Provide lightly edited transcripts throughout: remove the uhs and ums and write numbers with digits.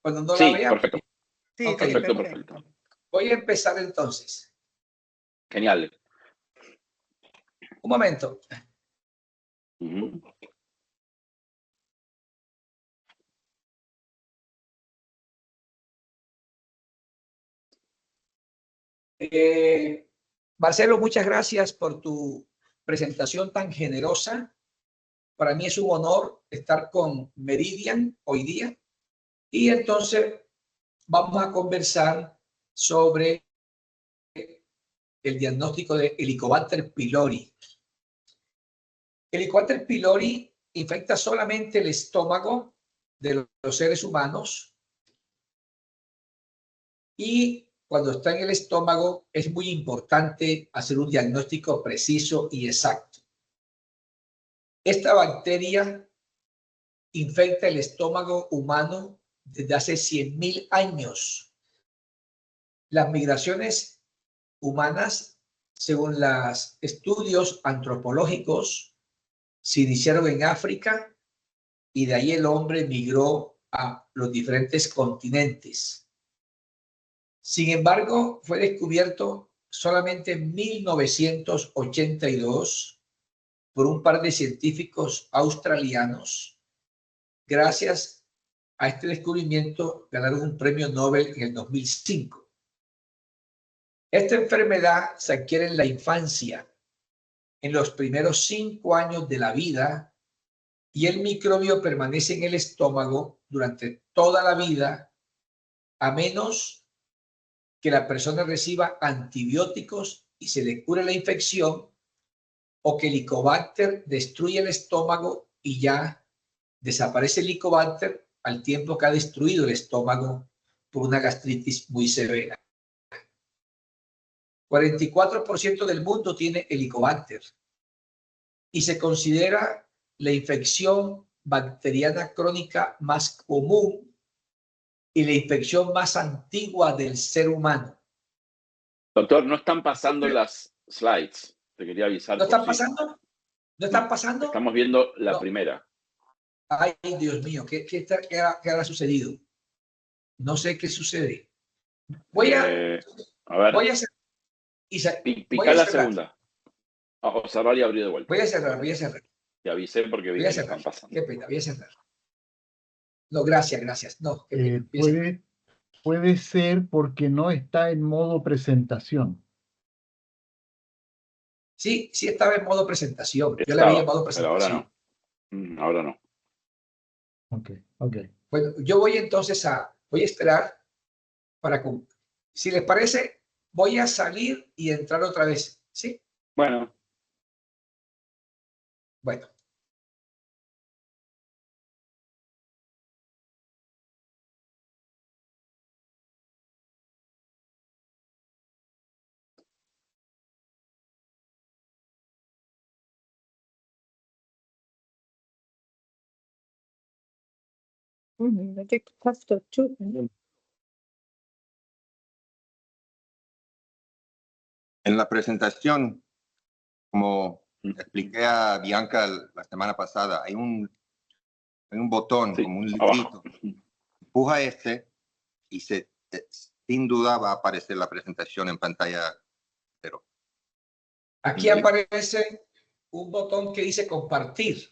Cuando no Sí, la vea. perfecto. Sí, Ok, sí, perfecto. Voy a empezar entonces. Genial. Un momento. Ujú. Marcelo, muchas gracias por tu presentación tan generosa. Para mí es un honor estar con Meridian hoy día. Y entonces vamos a conversar sobre el diagnóstico de Helicobacter pylori. Helicobacter pylori infecta solamente el estómago de los seres humanos y cuando está en el estómago es muy importante hacer un diagnóstico preciso y exacto. Esta bacteria infecta el estómago humano desde hace 100.000 años. Las migraciones humanas, según los estudios antropológicos, se iniciaron en África y de ahí el hombre migró a los diferentes continentes. Sin embargo, fue descubierto solamente en 1982 por un par de científicos australianos. Gracias a este descubrimiento ganaron un premio Nobel en el 2005. Esta enfermedad se adquiere en la infancia, en los primeros 5 años de la vida, y el microbio permanece en el estómago durante toda la vida, a menos que la persona reciba antibióticos y se le cure la infección, o que el Helicobacter destruye el estómago y ya desaparece el Helicobacter al tiempo que ha destruido el estómago por una gastritis muy severa. 44% del mundo tiene Helicobacter y se considera la infección bacteriana crónica más común y la infección más antigua del ser humano. Doctor, no están pasando las slides. Te quería avisar. ¿No están pasando? ¿No están pasando? Estamos viendo la No. primera. Ay, Dios mío, ¿qué habrá sucedido? No sé qué sucede. Voy a ver. hacer. Pica la segunda. O cerrar y abrir de vuelta. Voy a cerrar. Te avisé porque vi Voy a que cerrar. están pasando. Qué pena, voy a cerrar. No, gracias. No, qué pena. Puede ser porque no está en modo presentación. Sí estaba en modo presentación. Yo la Estaba, veía en modo pero ahora presentación. no. Ahora no. Ok. Bueno, yo voy entonces voy a esperar para que, si les parece, voy a salir y entrar otra vez. ¿Sí? Bueno. Bueno. I think pasta too. En la presentación, como expliqué a Bianca la semana pasada, hay un botón, como un librito. Empuja y sin duda va a aparecer la presentación en pantalla. Pero aquí aparece un botón que dice compartir.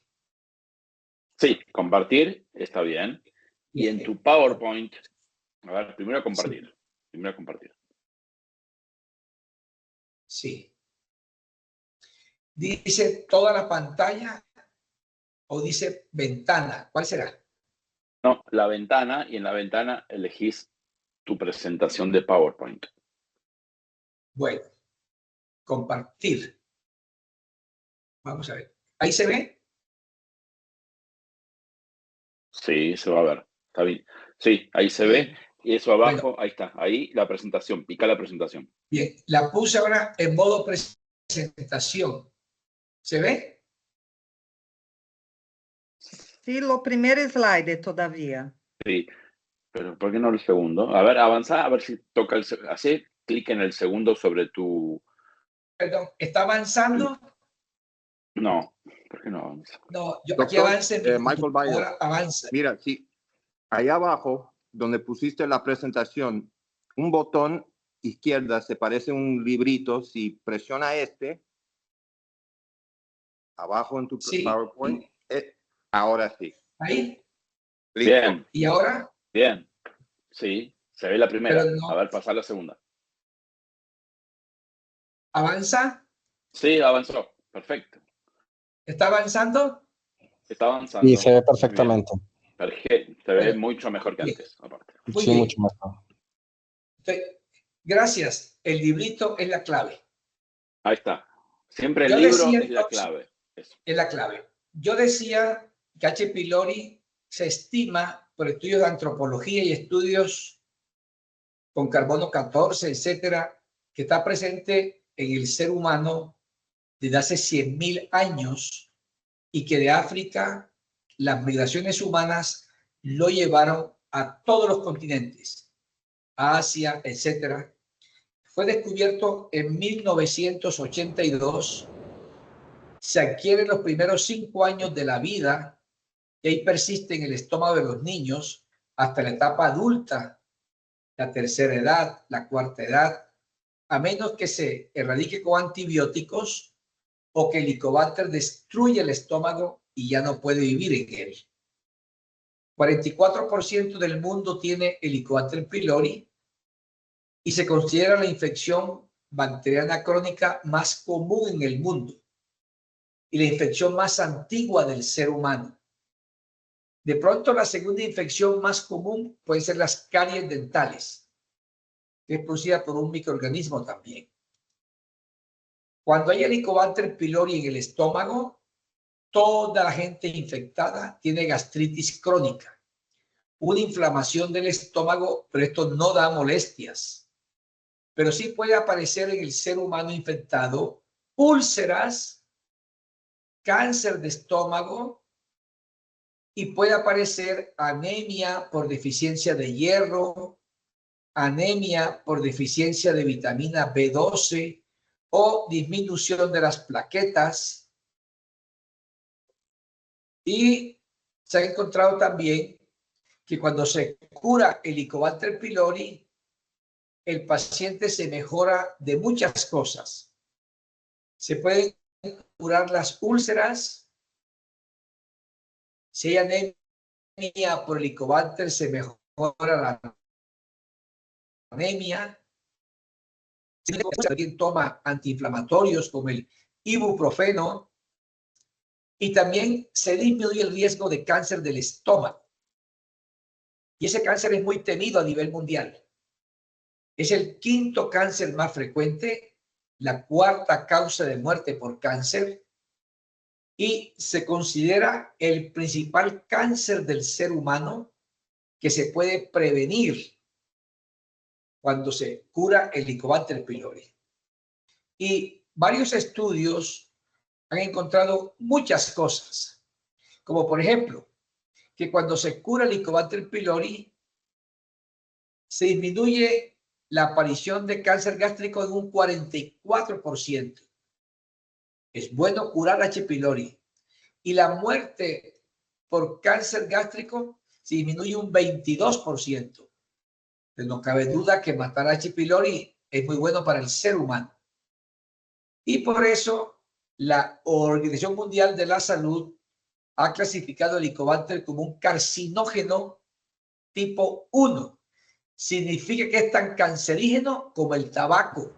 Sí, compartir está bien. Y en tu PowerPoint, a ver, primero compartir. Sí. Primero compartir. Sí. ¿Dice toda la pantalla o dice ventana? ¿Cuál será? No, la ventana, y en la ventana elegís tu presentación de PowerPoint. Bueno, compartir. Vamos a ver. ¿Ahí se ve? Sí, se va a ver. Está bien. Sí, ahí se ve. Y eso abajo, bueno, ahí está. Ahí la presentación. Pica la presentación. Bien, la puse ahora en modo presentación. ¿Se ve? Sí, lo primer slide todavía. Sí, pero ¿por qué no el segundo? A ver, avanza, a ver si toca el segundo. Hace clic en el segundo sobre tu... Perdón, ¿está avanzando? No, ¿por qué no avanza? No, yo aquí avance. Michael Bayo, ahora avanza. mira, sí, ahí abajo donde pusiste la presentación, un botón izquierda se parece a un librito. Si presiona abajo en tu PowerPoint, ahora sí. Ahí. Listo. Bien. ¿Y ahora? Bien. Sí, se ve la primera. Pero no. A ver, pasar la segunda. ¿Avanza? Sí, avanzó. Perfecto. ¿Está avanzando? Está avanzando. Y se ve perfectamente. Se ve mucho mejor que antes, aparte. Muy Sí, bien. mucho mejor. Entonces, gracias. El librito es la clave. Ahí está. Siempre el Yo libro decía, es la entonces, clave. Eso. es la clave. Yo decía que H. pylori se estima por estudios de antropología y estudios con carbono 14, etcétera, que está presente en el ser humano desde hace 100.000 años y que de África las migraciones humanas lo llevaron a todos los continentes, a Asia, etcétera. Fue descubierto en 1982. Se adquiere en los primeros 5 años de la vida y ahí persiste en el estómago de los niños hasta la etapa adulta, la tercera edad, la cuarta edad, a menos que se erradique con antibióticos o que el Helicobacter destruya el estómago y ya no puede vivir en él. 44% del mundo tiene Helicobacter pylori y se considera la infección bacteriana crónica más común en el mundo y la infección más antigua del ser humano. De pronto, la segunda infección más común puede ser las caries dentales, que es producida por un microorganismo también. Cuando hay Helicobacter pylori en el estómago, toda la gente infectada tiene gastritis crónica, una inflamación del estómago, pero esto no da molestias. Pero sí puede aparecer en el ser humano infectado úlceras, cáncer de estómago, y puede aparecer anemia por deficiencia de hierro, anemia por deficiencia de vitamina B12 o disminución de las plaquetas. Y se ha encontrado también que cuando se cura el Helicobacter pylori, el paciente se mejora de muchas cosas. Se pueden curar las úlceras. Si hay anemia por Helicobacter, se mejora la anemia. Si alguien toma antiinflamatorios como el ibuprofeno, y también se disminuye el riesgo de cáncer del estómago. Y ese cáncer es muy temido a nivel mundial. Es el 5º cáncer más frecuente, la 4ª causa de muerte por cáncer, y se considera el principal cáncer del ser humano que se puede prevenir cuando se cura el Helicobacter pylori. Y varios estudios han encontrado muchas cosas, como por ejemplo, que cuando se cura el Helicobacter pylori, se disminuye la aparición de cáncer gástrico en un 44%. Es bueno curar H. pylori. Y la muerte por cáncer gástrico se disminuye un 22%. Pero no cabe duda que matar a H. pylori es muy bueno para el ser humano. Y por eso la Organización Mundial de la Salud ha clasificado el Helicobacter como un carcinógeno tipo 1. Significa que es tan cancerígeno como el tabaco,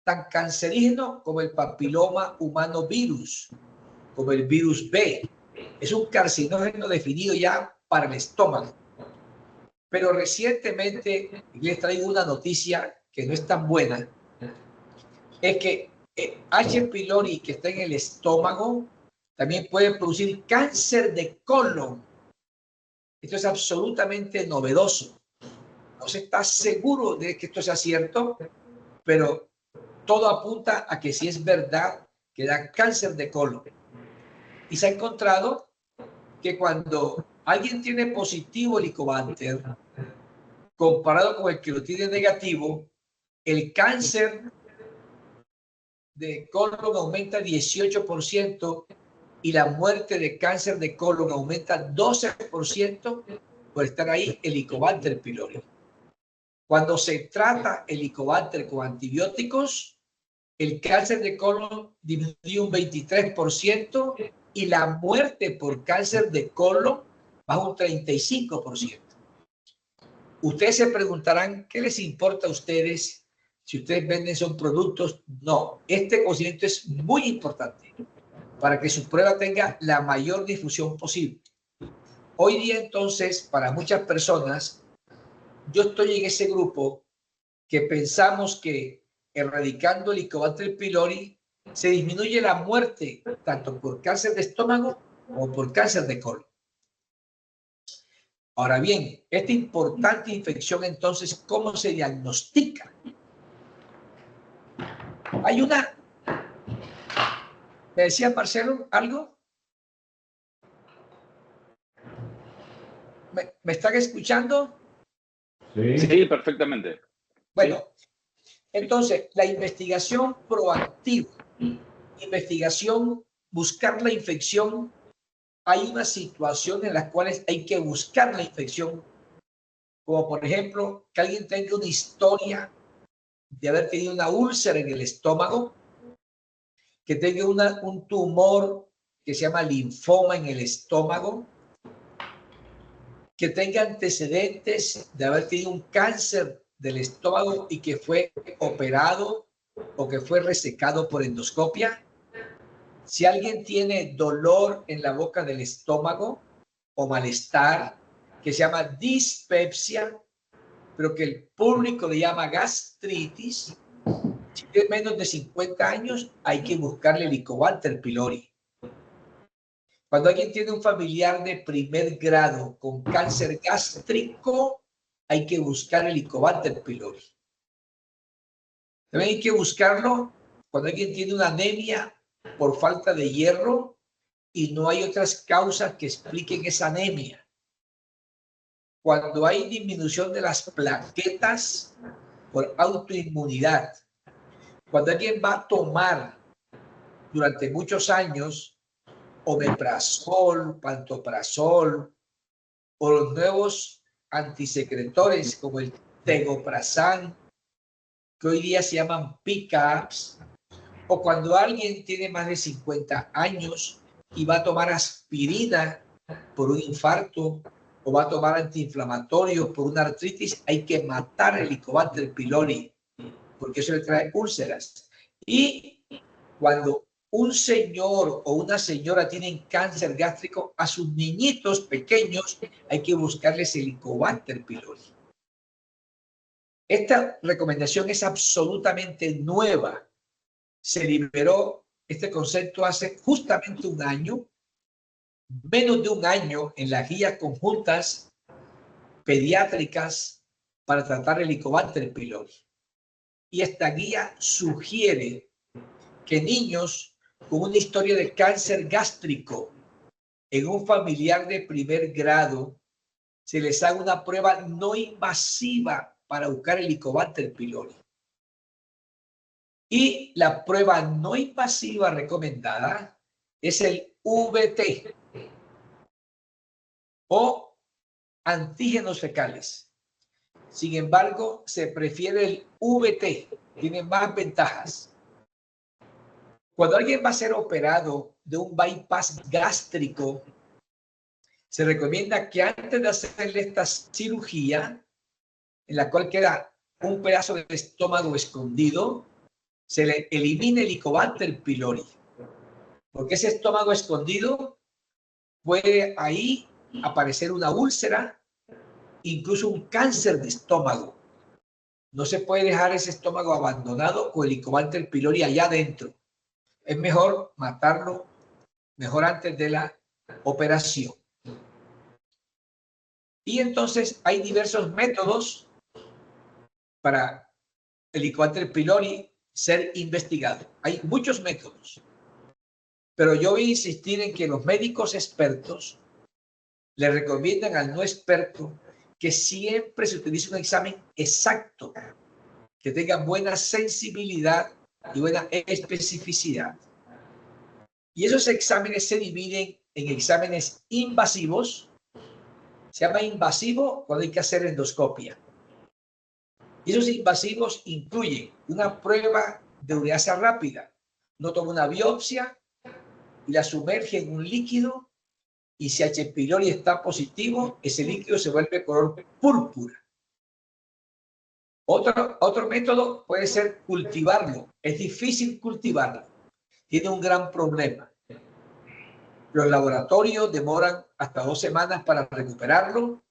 tan cancerígeno como el papiloma humano virus, como el virus B. Es un carcinógeno definido ya para el estómago. Pero recientemente les traigo una noticia que no es tan buena. Es que H. pylori que está en el estómago también puede producir cáncer de colon. Esto es absolutamente novedoso. No se está seguro de que esto sea cierto, pero todo apunta a que sí es verdad que da cáncer de colon. Y se ha encontrado que cuando alguien tiene positivo Helicobacter, comparado con el que lo tiene negativo, el cáncer de colon aumenta 18% y la muerte de cáncer de colon aumenta 12% por estar ahí Helicobacter pylori. Cuando se trata Helicobacter con antibióticos, el cáncer de colon disminuyó un 23% y la muerte por cáncer de colon baja un 35%. Ustedes se preguntarán, ¿qué les importa a ustedes si ustedes venden son productos? No, este conocimiento es muy importante para que su prueba tenga la mayor difusión posible. Hoy día, entonces, para muchas personas, yo estoy en ese grupo que pensamos que erradicando Helicobacter pylori se disminuye la muerte tanto por cáncer de estómago como por cáncer de colon. Ahora bien, esta importante infección, entonces, ¿cómo se diagnostica? Hay una... ¿Me decía Marcelo algo? ¿Me están escuchando? Sí, perfectamente. Bueno, entonces, la investigación proactiva, investigación, buscar la infección, hay una situación en las cuales hay que buscar la infección, como por ejemplo, que alguien tenga una historia de haber tenido una úlcera en el estómago, que tenga un tumor que se llama linfoma en el estómago, que tenga antecedentes de haber tenido un cáncer del estómago y que fue operado o que fue resecado por endoscopia. Si alguien tiene dolor en la boca del estómago o malestar, que se llama dispepsia, pero que el público le llama gastritis, si tiene menos de 50 años, hay que buscarle Helicobacter pylori. Cuando alguien tiene un familiar de primer grado con cáncer gástrico, hay que buscar el Helicobacter pylori. También hay que buscarlo cuando alguien tiene una anemia por falta de hierro y no hay otras causas que expliquen esa anemia. Cuando hay disminución de las plaquetas por autoinmunidad. Cuando alguien va a tomar durante muchos años omeprazol, pantoprazol o los nuevos antisecretores como el tegoprazán, que hoy día se llaman PCABs, o cuando alguien tiene más de 50 años y va a tomar aspirina por un infarto o va a tomar antiinflamatorios por una artritis, hay que matar el Helicobacter pylori porque eso le trae úlceras. Y cuando un señor o una señora tienen cáncer gástrico, a sus niñitos pequeños hay que buscarles el Helicobacter pylori. Esta recomendación es absolutamente nueva. Se liberó este concepto hace justamente un año, menos de un año, en las guías conjuntas pediátricas para tratar el Helicobacter pylori. Y esta guía sugiere que niños con una historia de cáncer gástrico en un familiar de primer grado se les haga una prueba no invasiva para buscar el Helicobacter pylori. Y la prueba no invasiva recomendada es el VT o antígenos fecales. Sin embargo, se prefiere el VT, tiene más ventajas. Cuando alguien va a ser operado de un bypass gástrico, se recomienda que antes de hacerle esta cirugía, en la cual queda un pedazo del estómago escondido, se le elimine el Helicobacter pylori. Porque ese estómago escondido puede ahí aparecer una úlcera, incluso un cáncer de estómago. No se puede dejar ese estómago abandonado con el Helicobacter pylori allá adentro. Es mejor matarlo mejor antes de la operación. Y entonces hay diversos métodos para el Helicobacter pylori ser investigado. Hay muchos métodos. Pero yo voy a insistir en que los médicos expertos le recomiendan al no experto que siempre se utilice un examen exacto, que tenga buena sensibilidad y buena especificidad. Y esos exámenes se dividen en exámenes invasivos Se llama invasivo cuando hay que hacer endoscopia. Y esos invasivos incluyen una prueba de ureasa rápida. No toma una biopsia y la sumerge en un líquido, y si H. pylori está positivo, ese líquido se vuelve color púrpura. Otro método puede ser cultivarlo. Es difícil cultivarlo. Tiene un gran problema. Los laboratorios demoran hasta 2 semanas para recuperarlo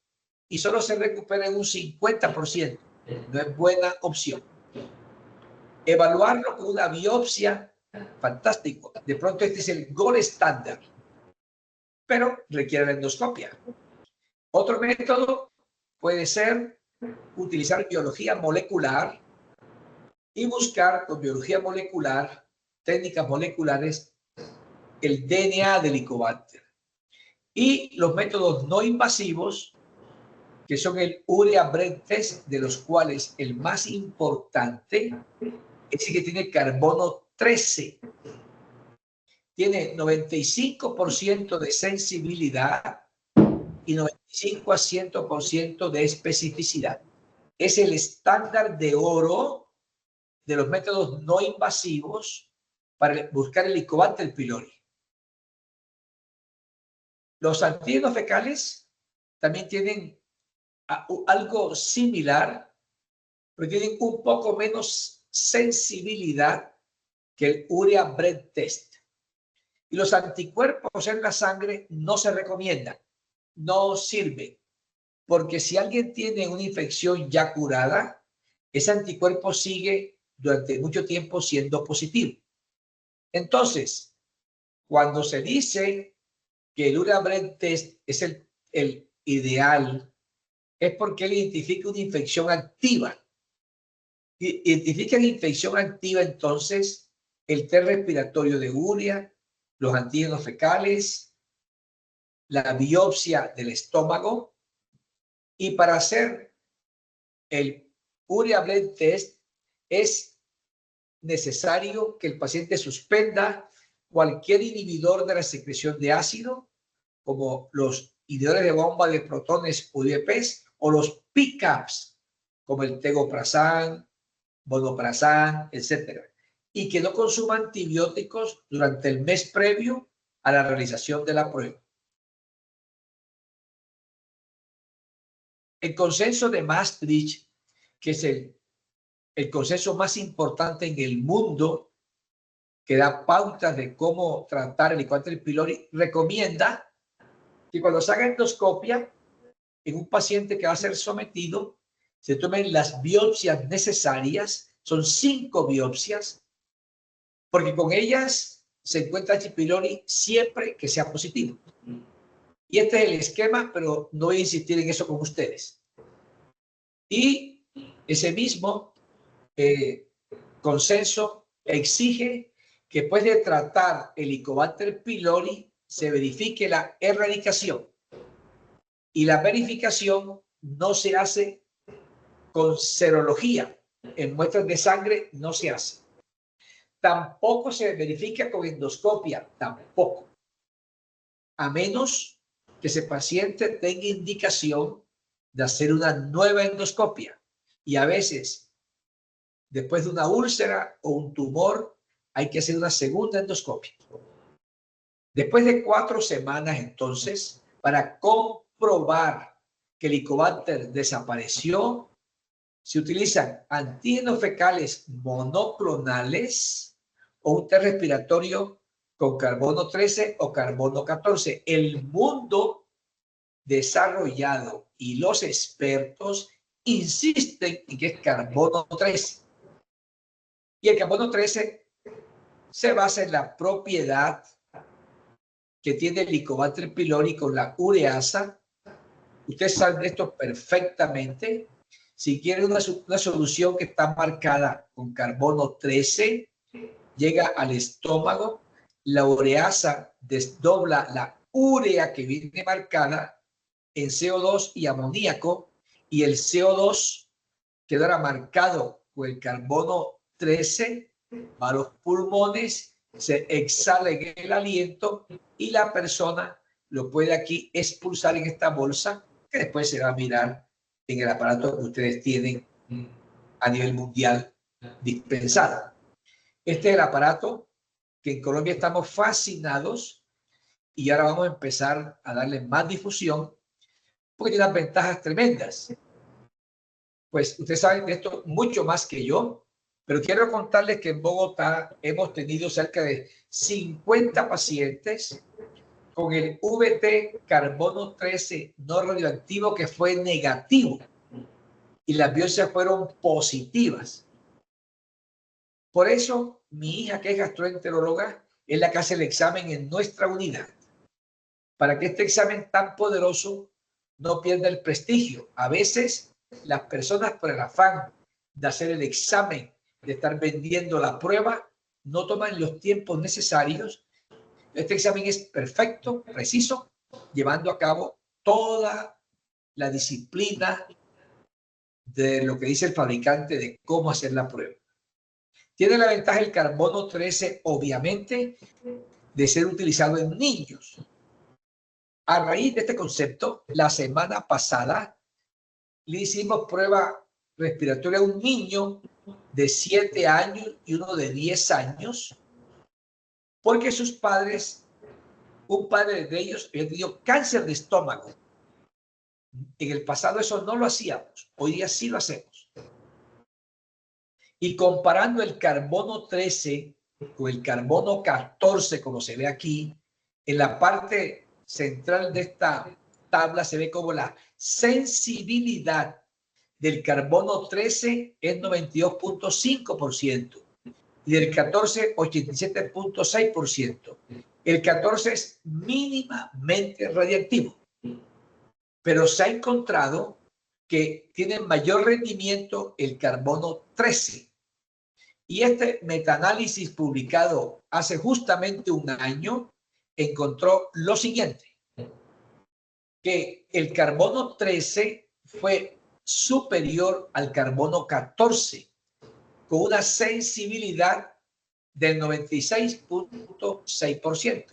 y solo se recupera en un 50%. No es buena opción. Evaluarlo con una biopsia, fantástico. De pronto este es el gold estándar, pero requiere la endoscopia. Otro método puede ser utilizar biología molecular y buscar con biología molecular, técnicas moleculares, el DNA del Helicobacter. Y los métodos no invasivos, que son el urea Brent test, de los cuales el más importante es el que tiene carbono 13. Tiene 95% de sensibilidad y 95 a 100% de especificidad. Es el estándar de oro de los métodos no invasivos para buscar el Helicobacter pylori. Los antígenos fecales también tienen algo similar, pero tienen un poco menos sensibilidad que el urea Brent test. Y los anticuerpos en la sangre no se recomiendan, no sirven, porque si alguien tiene una infección ya curada, ese anticuerpo sigue durante mucho tiempo siendo positivo. Entonces, cuando se dice que el urea Brent test es el ideal, es porque él identifica una infección activa. Identifica la infección activa, entonces, el test respiratorio de urea, los antígenos fecales, la biopsia del estómago, y para hacer el urea Brent test es necesario que el paciente suspenda cualquier inhibidor de la secreción de ácido, como los inhibidores de bomba de protones UDPs o los PCABs, como el tegoprazán, vonoprazán, etc. Y que no consuma antibióticos durante el mes previo a la realización de la prueba. El consenso de Maastricht, que es el consenso más importante en el mundo, que da pautas de cómo tratar el Helicobacter pylori, recomienda que cuando se haga endoscopia en un paciente que va a ser sometido, se tomen las biopsias necesarias, son 5 biopsias, porque con ellas se encuentra H. pylori siempre que sea positivo. Y este es el esquema, pero no voy a insistir en eso con ustedes. Y ese mismo consenso exige que después de tratar el Helicobacter pylori se verifique la erradicación. Y la verificación no se hace con serología. En muestras de sangre no se hace. Tampoco se verifica con endoscopia, tampoco. A menos que ese paciente tenga indicación de hacer una nueva endoscopia. Y a veces, después de una úlcera o un tumor, hay que hacer una segunda endoscopia. Después de 4 semanas, entonces, para comprobar que el Helicobacter desapareció, se utilizan antígenos fecales monoclonales o un test respiratorio con carbono 13 o carbono 14. El mundo desarrollado y los expertos insisten en que es carbono 13. Y el carbono 13 se basa en la propiedad que tiene el Helicobacter pylori con la ureasa. Ustedes saben esto perfectamente. Si quieren una solución que está marcada con carbono 13, llega al estómago, la ureasa desdobla la urea que viene marcada en CO2 y amoníaco, y el CO2 quedará marcado con el carbono 13, va a los pulmones, se exhala en el aliento y la persona lo puede aquí expulsar en esta bolsa que después se va a mirar en el aparato que ustedes tienen a nivel mundial dispensado. Este es el aparato que en Colombia estamos fascinados y ahora vamos a empezar a darle más difusión porque tiene unas ventajas tremendas. Pues ustedes saben de esto mucho más que yo, pero quiero contarles que en Bogotá hemos tenido cerca de 50 pacientes con el VT carbono 13 no radioactivo que fue negativo y las biopsias fueron positivas. Por eso mi hija, que es gastroenteróloga, es la que hace el examen en nuestra unidad, para que este examen tan poderoso no pierda el prestigio. A veces las personas, por el afán de hacer el examen, de estar vendiendo la prueba, no toman los tiempos necesarios. Este examen es perfecto, preciso, llevando a cabo toda la disciplina de lo que dice el fabricante de cómo hacer la prueba. Tiene la ventaja el carbono 13, obviamente, de ser utilizado en niños. A raíz de este concepto, la semana pasada le hicimos prueba respiratoria a un niño de 7 años y uno de 10 años, porque sus padres, un padre de ellos había tenido cáncer de estómago. En el pasado eso no lo hacíamos, hoy día sí lo hacemos. Y comparando el carbono 13 con el carbono 14, como se ve aquí, en la parte central de esta tabla se ve como la sensibilidad del carbono 13 es 92.5% y del 14 87.6%. El 14 es mínimamente radiactivo, pero se ha encontrado que tiene mayor rendimiento el carbono 13. Y este metaanálisis publicado hace justamente un año encontró lo siguiente, que el carbono 13 fue superior al carbono 14 con una sensibilidad del 96.6%.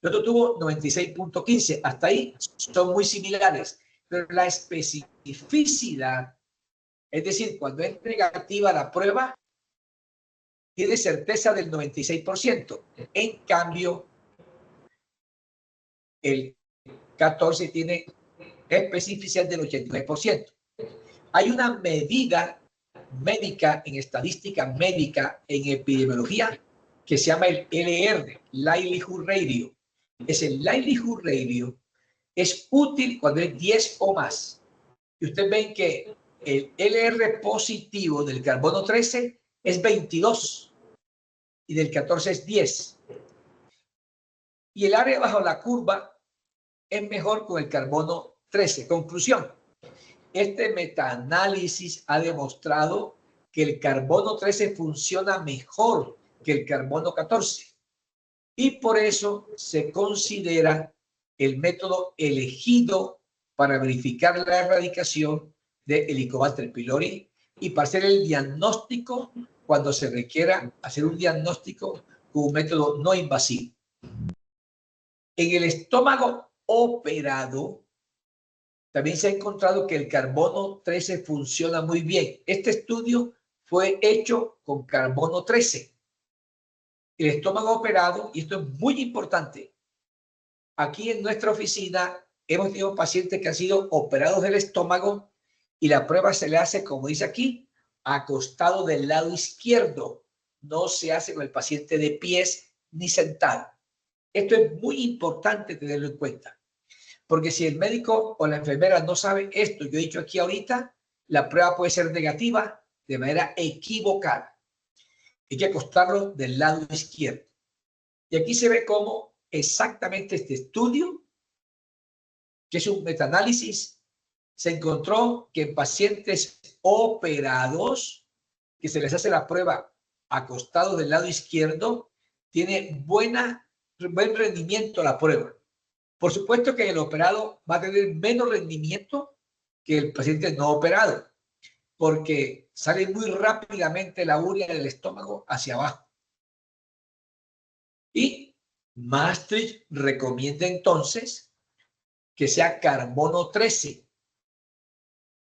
El otro tuvo 96.15. Hasta ahí son muy similares, pero la especificidad, es decir, cuando es negativa la prueba, tiene certeza del 96%. En cambio, el 14 tiene especificidad del 89%. Hay una medida médica en estadística médica, en epidemiología, que se llama el LR, Likelihood Radio. El Likelihood Radio es útil cuando es 10 o más. Y ustedes ven que el LR positivo del carbono 13 es 22 y del 14 es 10. Y el área bajo la curva es mejor con el carbono 13. Conclusión. Este metaanálisis ha demostrado que el carbono 13 funciona mejor que el carbono 14. Y por eso se considera el método elegido para verificar la erradicación de Helicobacter pylori y para hacer el diagnóstico cuando se requiera hacer un diagnóstico con un método no invasivo. En el estómago operado también se ha encontrado que el carbono 13 funciona muy bien. Este estudio fue hecho con carbono 13. El estómago operado, y esto es muy importante, aquí en nuestra oficina hemos tenido pacientes que han sido operados del estómago y la prueba se le hace, como dice aquí, acostado del lado izquierdo. No se hace con el paciente de pies ni sentado. Esto es muy importante tenerlo en cuenta, porque si el médico o la enfermera no sabe esto, yo he dicho aquí ahorita, la prueba puede ser negativa de manera equivocada. Hay que acostarlo del lado izquierdo. Y aquí se ve cómo exactamente este estudio, que es un metaanálisis, se encontró que en pacientes operados, que se les hace la prueba acostados del lado izquierdo, tiene buen rendimiento la prueba. Por supuesto que el operado va a tener menos rendimiento que el paciente no operado, porque sale muy rápidamente la urea del estómago hacia abajo. Y Maastricht recomienda entonces que sea carbono 13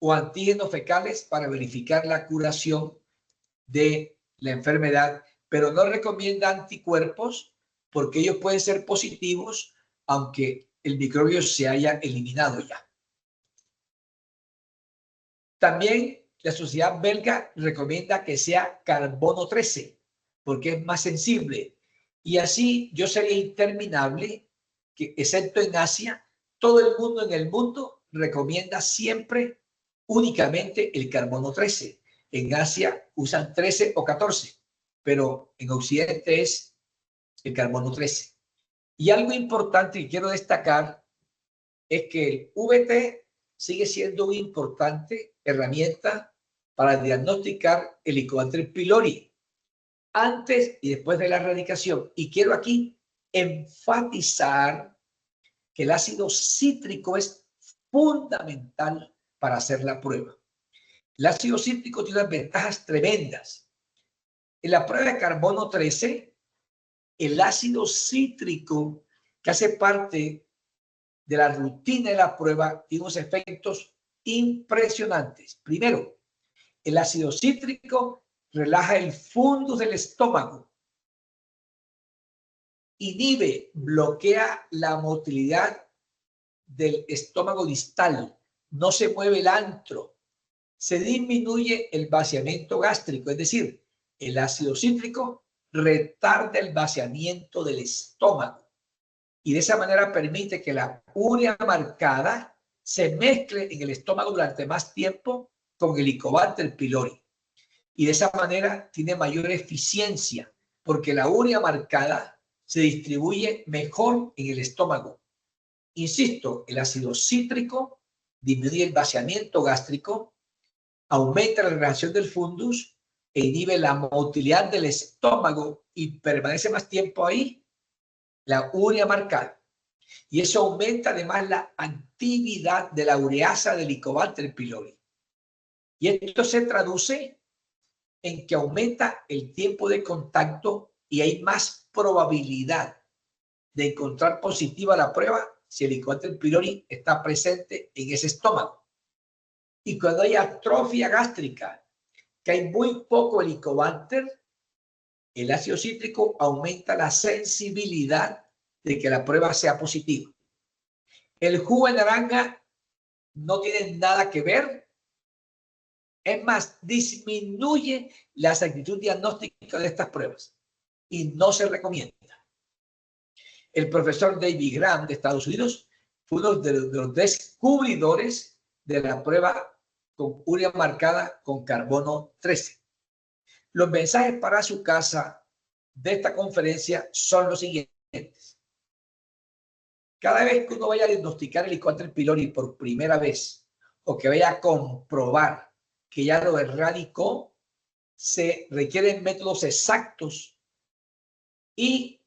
o antígenos fecales para verificar la curación de la enfermedad, pero no recomienda anticuerpos porque ellos pueden ser positivos aunque el microbio se haya eliminado ya. También la sociedad belga recomienda que sea carbono 13 porque es más sensible. Y así yo sería interminable que, excepto en Asia, todo el mundo en el mundo recomienda siempre únicamente el carbono 13. En Asia usan 13 o 14, pero en Occidente es el carbono 13. Y algo importante que quiero destacar es que el VT sigue siendo una importante herramienta para diagnosticar el Helicobacter pylori antes y después de la erradicación. Y quiero aquí enfatizar que el ácido cítrico es fundamental para hacer la prueba. El ácido cítrico tiene unas ventajas tremendas. En la prueba de carbono 13, el ácido cítrico que hace parte de la rutina de la prueba tiene unos efectos impresionantes. Primero, el ácido cítrico relaja el fundus del estómago, inhibe, bloquea la motilidad del estómago distal, no se mueve el antro, se disminuye el vaciamiento gástrico, es decir, el ácido cítrico retarda el vaciamiento del estómago y de esa manera permite que la urea marcada se mezcle en el estómago durante más tiempo con el Helicobacter pylori. Y de esa manera tiene mayor eficiencia porque la urea marcada se distribuye mejor en el estómago. Insisto, el ácido cítrico disminuye el vaciamiento gástrico, aumenta la relajación del fundus e inhibe la motilidad del estómago y permanece más tiempo ahí la urea marcada. Y eso aumenta además la actividad de la ureasa del Helicobacter pylori. Y esto se traduce en que aumenta el tiempo de contacto y hay más probabilidad de encontrar positiva la prueba si el Helicobacter pylori está presente en ese estómago. Y cuando hay atrofia gástrica, que hay muy poco Helicobacter, el ácido cítrico aumenta la sensibilidad de que la prueba sea positiva. El jugo de naranja no tiene nada que ver. Es más, disminuye la exactitud diagnóstica de estas pruebas y no se recomienda. El profesor David Graham de Estados Unidos fue uno de los descubridores de la prueba con urea marcada con carbono 13. Los mensajes para su casa de esta conferencia son los siguientes. Cada vez que uno vaya a diagnosticar el Helicobacter pylori por primera vez o que vaya a comprobar que ya lo erradicó, se requieren métodos exactos y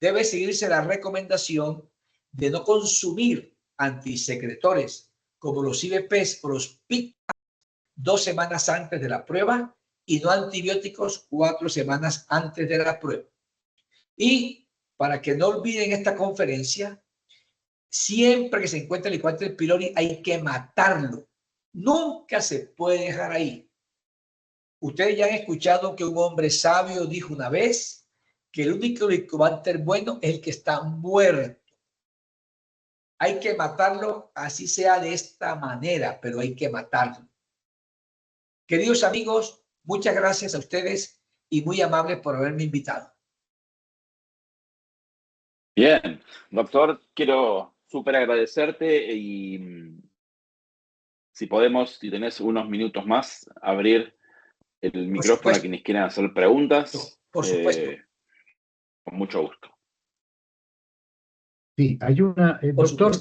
debe seguirse la recomendación de no consumir antisecretores como los IVPs o los PIC 2 semanas antes de la prueba y no antibióticos 4 semanas antes de la prueba. Y para que no olviden esta conferencia, siempre que se encuentre el Helicobacter pylori hay que matarlo. Nunca se puede dejar ahí. Ustedes ya han escuchado que un hombre sabio dijo una vez que el único Helicobacter bueno es el que está muerto. Hay que matarlo, así sea de esta manera, pero hay que matarlo. Queridos amigos, muchas gracias a ustedes y muy amables por haberme invitado. Bien, doctor, quiero súper agradecerte y si podemos, si tenés unos minutos más, abrir el micrófono a quienes quieran hacer preguntas. Por supuesto. Con mucho gusto. Sí, hay una, doctor,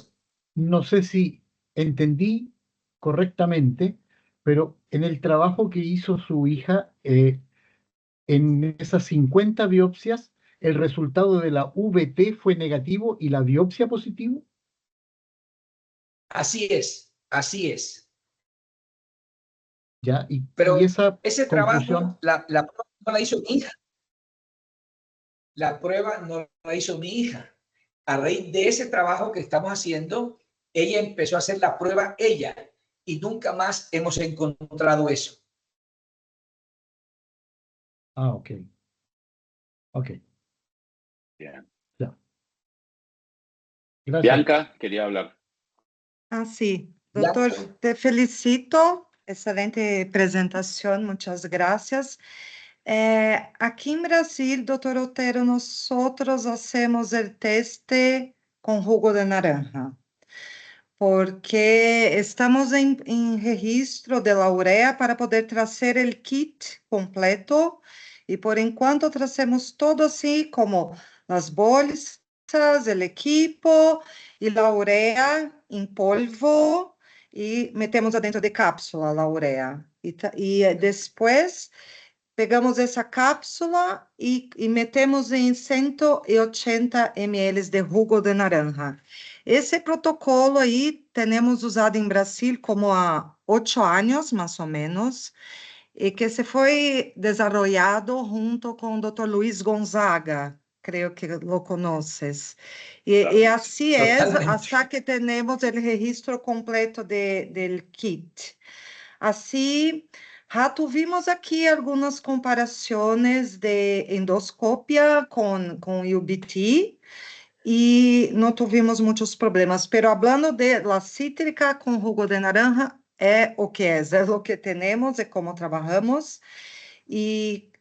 no sé si entendí correctamente, pero en el trabajo que hizo su hija, en esas 50 biopsias, el resultado de la VT fue negativo y la biopsia positivo. Así es, así es. Ya, pero y esa ese conclusión... trabajo, la prueba no la hizo mi hija. La prueba no la hizo mi hija. a raíz de ese trabajo que estamos haciendo, ella empezó a hacer la prueba ella y nunca más hemos encontrado eso. Ah, ok. Ok, Bien. ya. Gracias. Bianca quería hablar. Ah, sí. Doctor, Bianca. te felicito. Excelente presentación, muchas gracias. Aquí en Brasil, doctor Otero, nosotros hacemos el teste con jugo de naranja, porque estamos en registro de la urea para poder trazer el kit completo, y por enquanto trazemos todo así como las bolsas, el equipo y la urea en polvo, y metemos adentro de cápsula la urea. Y después pegamos essa cápsula e metemos em 180 ml de jugo de naranja. Esse protocolo aí temos usado em Brasil como há 8 anos, mais ou menos, e que se foi desenvolvido junto com o Dr. Luiz Gonzaga, creio que lo conoces. E assim é, hasta que temos o registro completo del kit. Assim, já tuvimos aqui algumas comparações de endoscopia com UBT e não tivemos muitos problemas. Pero hablando de la cítrica com jugo de naranja, é o que é o que temos, é como trabalhamos. E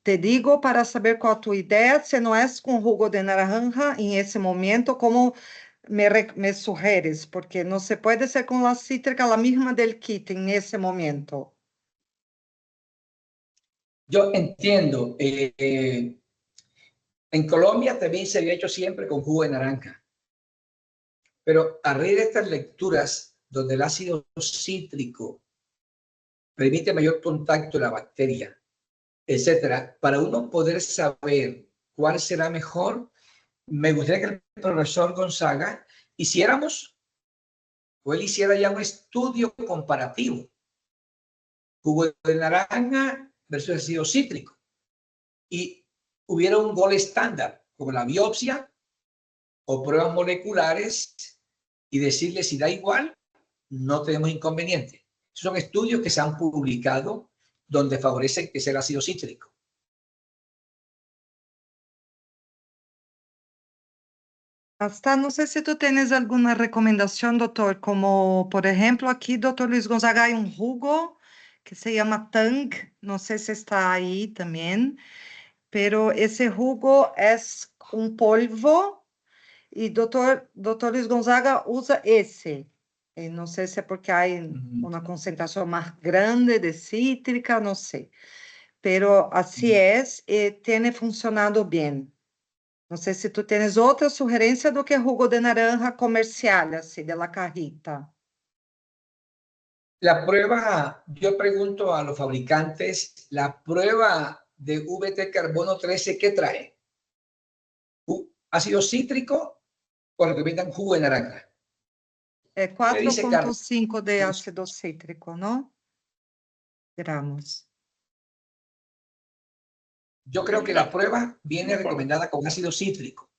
te digo para saber qual a tua ideia, se não é com jugo de naranja em esse momento, como me sugieres, porque no se puede ser con la cítrica la misma del kit en ese momento. Yo entiendo. En Colombia también se había hecho siempre con jugo de naranja. Pero a raíz de estas lecturas, donde el ácido cítrico permite mayor contacto de la bacteria, etcétera, para uno poder saber cuál será mejor, me gustaría que el profesor Gonzaga hiciéramos, o él hiciera ya un estudio comparativo. Jugo de naranja versus ácido cítrico. Y hubiera un gol estándar, como la biopsia o pruebas moleculares, y decirle si da igual, no tenemos inconveniente. Son estudios que se han publicado donde favorecen que sea el ácido cítrico. Hasta no sé si tú tienes alguna recomendación, doctor, como por ejemplo aquí, doctor Luis Gonzaga, hay un jugo que se llama Tang, no sé si está ahí también, pero ese jugo es un polvo y doctor Luis Gonzaga usa ese. No sé si es porque hay una concentración más grande de cítrica, no sé, pero así es, tiene funcionado bien. Não sei se tu tens outra sugerência do que jugo de naranja comercial, así, de la cajita. La prueba, yo pregunto a los fabricantes, la prueba de VT carbono 13, ¿qué trae? ¿Ácido cítrico o recomiendan jugo de naranja? 4,5 de ácido cítrico, ¿no? Gramos. Yo creo que la prueba viene recomendada con ácido cítrico.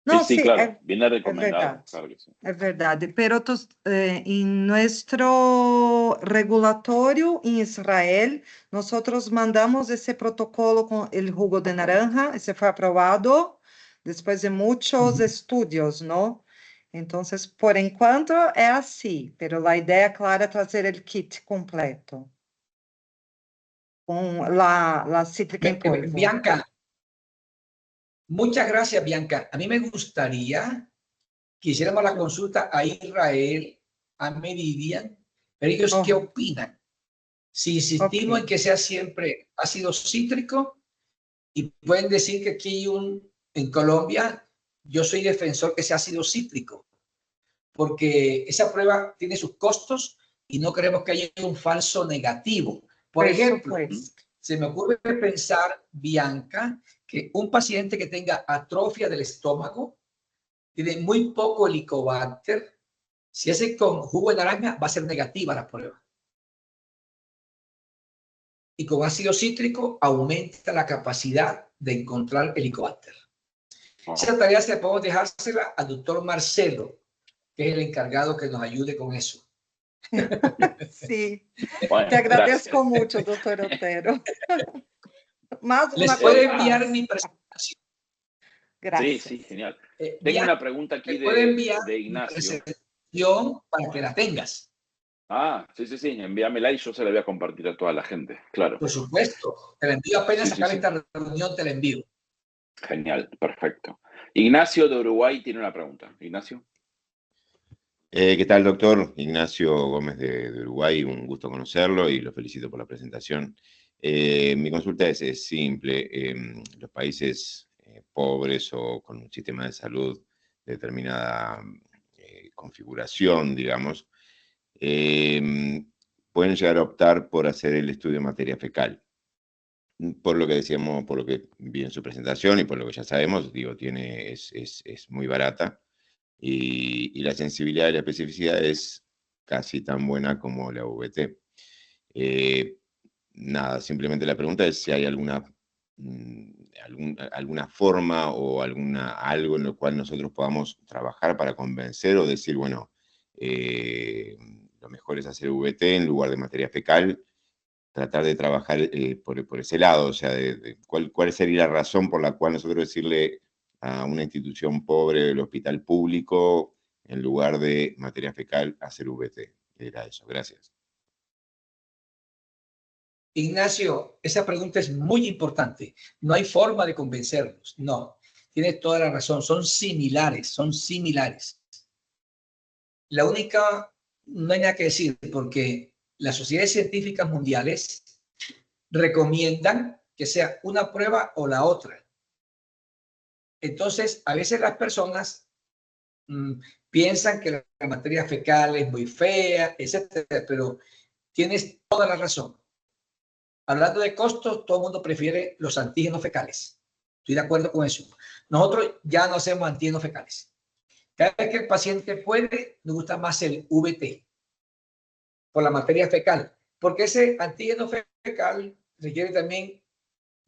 No, sí, sí, claro, viene recomendado. Claro que sí. Es verdad, pero en nuestro regulatorio en Israel, nosotros mandamos ese protocolo con el jugo de naranja, ese fue aprobado después de muchos estudios, ¿no? Entonces, por enquanto es así, pero la idea clara es traer el kit completo con la cítrica en polvo. Bianca, muchas gracias, Bianca. A mí me gustaría que hiciéramos la consulta a Israel, a Meridian, pero ellos qué opinan. Si insistimos en que sea siempre ácido cítrico, y pueden decir que aquí en Colombia, yo soy defensor que sea ácido cítrico, porque esa prueba tiene sus costos y no queremos que haya un falso negativo. Por ejemplo, se me ocurre pensar, Bianca, que un paciente que tenga atrofia del estómago, tiene muy poco Helicobacter, si hace con jugo de naranja va a ser negativa la prueba. Y con ácido cítrico aumenta la capacidad de encontrar Helicobacter. Esa tarea se podemos dejársela al doctor Marcelo, que es el encargado que nos ayude con eso. Sí, Bueno, te agradezco gracias. mucho, doctor Otero. Más Les una puedo cosa enviar más. mi presentación. Gracias. Sí, genial. Tengo Bianca, una pregunta aquí te puedo enviar de mi Ignacio. presentación para que la tengas. Sí, envíamela y yo se la voy a compartir a toda la gente, claro. Por supuesto, te la envío apenas Sí, acabe esta reunión, te la envío. Genial, perfecto. Ignacio de Uruguay tiene una pregunta. Ignacio. ¿Qué tal, doctor? Ignacio Gómez de Uruguay, un gusto conocerlo y lo felicito por la presentación. Mi consulta es simple. Los países pobres o con un sistema de salud de determinada configuración, digamos, pueden llegar a optar por hacer el estudio de materia fecal. Por lo que decíamos, por lo que vi en su presentación y por lo que ya sabemos, digo, es muy barata. Y la sensibilidad y la especificidad es casi tan buena como la VT. Nada, simplemente la pregunta es si hay alguna forma o algo en lo cual nosotros podamos trabajar para convencer o decir, bueno, lo mejor es hacer VT en lugar de materia fecal, tratar de trabajar por ese lado, o sea, cuál sería la razón por la cual nosotros decirle a una institución pobre del hospital público, en lugar de materia fecal, hacer VT. Era eso, gracias. Ignacio, esa pregunta es muy importante. No hay forma de convencerlos. No, tienes toda la razón. Son similares, son similares. La única, no hay nada que decir, porque las sociedades científicas mundiales recomiendan que sea una prueba o la otra. Entonces, a veces las personas piensan que la materia fecal es muy fea, etcétera, pero tienes toda la razón. Hablando de costos, todo el mundo prefiere los antígenos fecales. Estoy de acuerdo con eso. Nosotros ya no hacemos antígenos fecales. Cada vez que el paciente puede, nos gusta más el VT por la materia fecal, porque ese antígeno fecal requiere también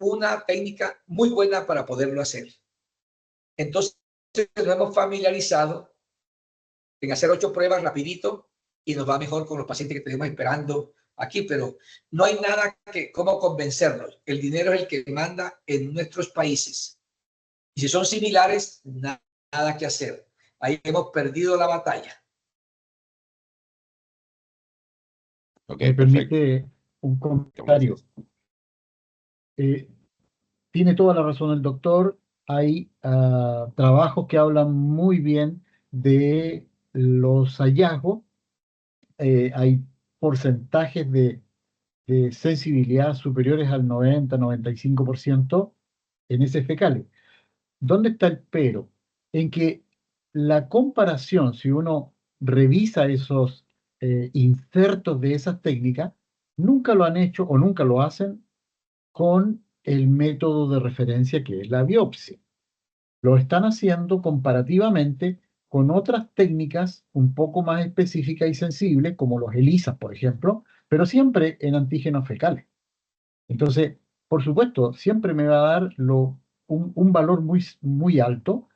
una técnica muy buena para poderlo hacer. Entonces, nos hemos familiarizado en hacer 8 pruebas rapidito y nos va mejor con los pacientes que tenemos esperando aquí, pero no hay nada que cómo convencerlos. El dinero es el que manda en nuestros países. Y si son similares, nada que hacer. Ahí hemos perdido la batalla. Me permite un comentario. Tiene toda la razón el doctor. Hay trabajos que hablan muy bien de los hallazgos. Hay porcentajes de sensibilidad superiores al 90-95% en heces fecales. ¿Dónde está el pero? En que la comparación, si uno revisa esos insertos de esas técnicas, nunca lo han hecho o nunca lo hacen con el método de referencia que es la biopsia. Lo están haciendo comparativamente con otras técnicas un poco más específicas y sensibles, como los ELISA, por ejemplo, pero siempre en antígenos fecales. Entonces, por supuesto, siempre me va a dar un valor muy alto,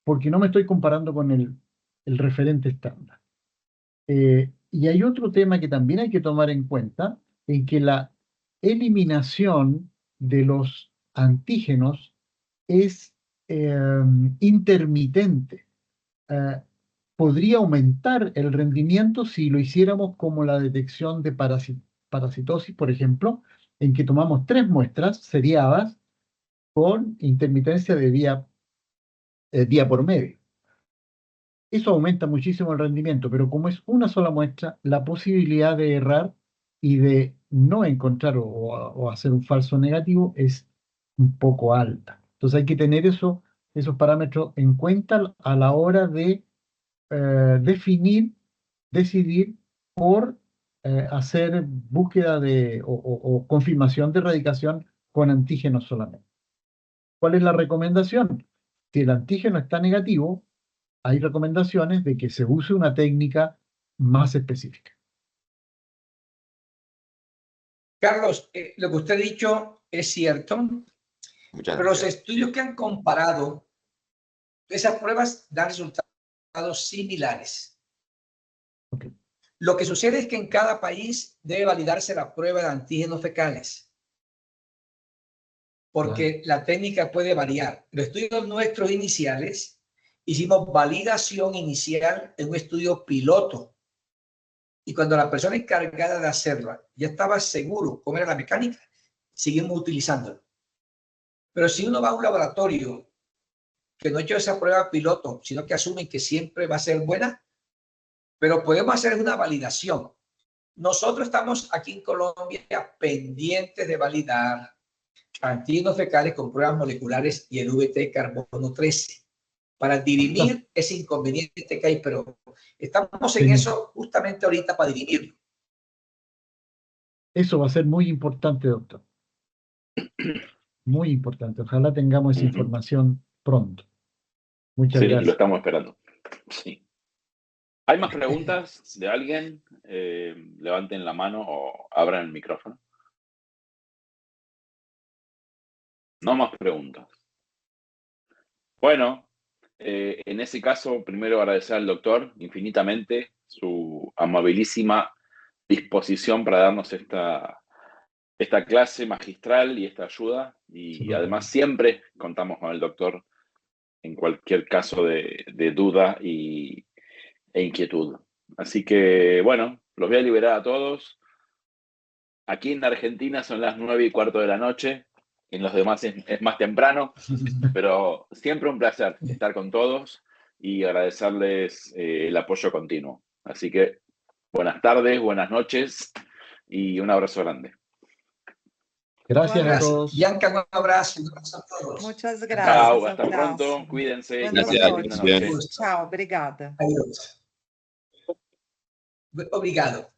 porque no me estoy comparando con el referente estándar. Y hay otro tema que también hay que tomar en cuenta, en que la eliminación de los antígenos es intermitente. Podría aumentar el rendimiento si lo hiciéramos como la detección de parasitosis, por ejemplo, en que tomamos 3 muestras seriadas con intermitencia de día por medio. Eso aumenta muchísimo el rendimiento, pero como es una sola muestra, la posibilidad de errar y de no encontrar o hacer un falso negativo es un poco alta. Entonces hay que tener esos parámetros en cuenta a la hora de decidir por hacer búsqueda o confirmación de erradicación con antígenos solamente. ¿Cuál es la recomendación? Si el antígeno está negativo, hay recomendaciones de que se use una técnica más específica. Carlos, lo que usted ha dicho es cierto, Muchas pero los gracias. estudios que han comparado Esas pruebas dan resultados similares. Okay. Lo que sucede es que en cada país debe validarse la prueba de antígenos fecales, porque la técnica puede variar. Los estudios nuestros iniciales hicimos validación inicial en un estudio piloto. Y cuando la persona encargada de hacerla ya estaba seguro cómo era la mecánica, seguimos utilizándolo. Pero si uno va a un laboratorio que no ha hecho esa prueba piloto, sino que asumen que siempre va a ser buena, pero podemos hacer una validación. Nosotros estamos aquí en Colombia pendientes de validar antígenos fecales con pruebas moleculares y el VT carbono 13 para dirimir ese inconveniente que hay, pero estamos en eso justamente ahorita para dirimirlo. Eso va a ser muy importante, doctor. Muy importante. Ojalá tengamos esa información pronto. Muchas gracias. Sí, lo estamos esperando. Sí. ¿Hay más preguntas de alguien? Levanten la mano o abran el micrófono. No más preguntas. Bueno, en ese caso, primero agradecer al doctor infinitamente su amabilísima disposición para darnos esta clase magistral y esta ayuda. Y además siempre contamos con el doctor en cualquier caso de duda e inquietud. Así que, bueno, los voy a liberar a todos. Aquí en Argentina son las 9:15 de la noche. En los demás es más temprano, pero siempre un placer estar con todos y agradecerles el apoyo continuo. Así que buenas tardes, buenas noches y un abrazo grande. Gracias a todos. Bianca, un abrazo a todos. Muchas gracias. Chao, hasta pronto. Cuídense. Gracias. Chao, obrigada. Adiós. Obrigado.